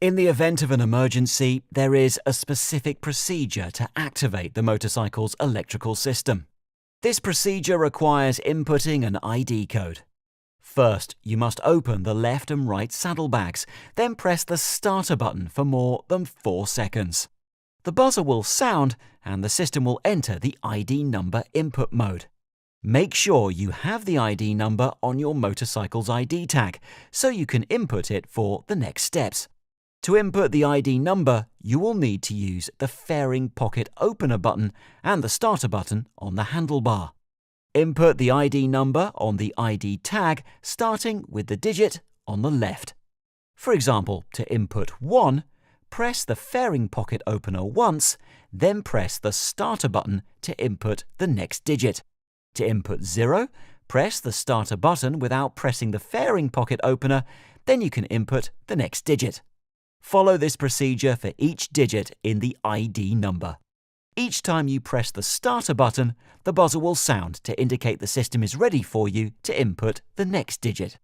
In the event of an emergency, there is a specific procedure to activate the motorcycle's electrical system. This procedure requires inputting an ID code. First, you must open the left and right saddlebags, then press the starter button for more than 4 seconds. The buzzer will sound and the system will enter the ID number input mode. Make sure you have the ID number on your motorcycle's ID tag so you can input it for the next steps. To input the ID number, you will need to use the fairing pocket opener button and the starter button on the handlebar. Input the ID number on the ID tag starting with the digit on the left. For example, to input 1, press the fairing pocket opener once, then press the starter button to input the next digit. To input 0, press the starter button without pressing the fairing pocket opener, then you can input the next digit. Follow this procedure for each digit in the ID number. Each time you press the starter button, the buzzer will sound to indicate the system is ready for you to input the next digit.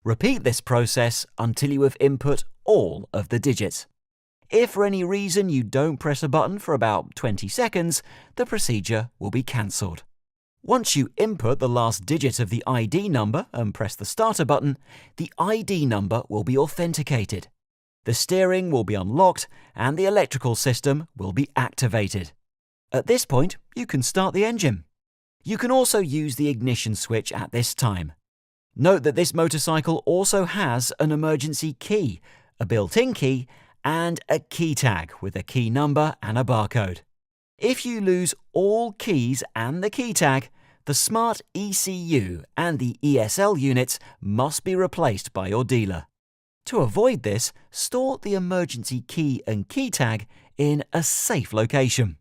Repeat this process until you have input all of the digits. If for any reason you don't press a button for about 20 seconds, the procedure will be cancelled. Once you input the last digit of the ID number and press the starter button, the ID number will be authenticated. The steering will be unlocked and the electrical system will be activated. At this point, you can start the engine. You can also use the ignition switch at this time. Note that this motorcycle also has an emergency key, a built-in key, and a key tag with a key number and a barcode. If you lose all keys and the key tag, the Smart ECU and the ESL units must be replaced by your dealer. To avoid this, store the emergency key and key tag in a safe location.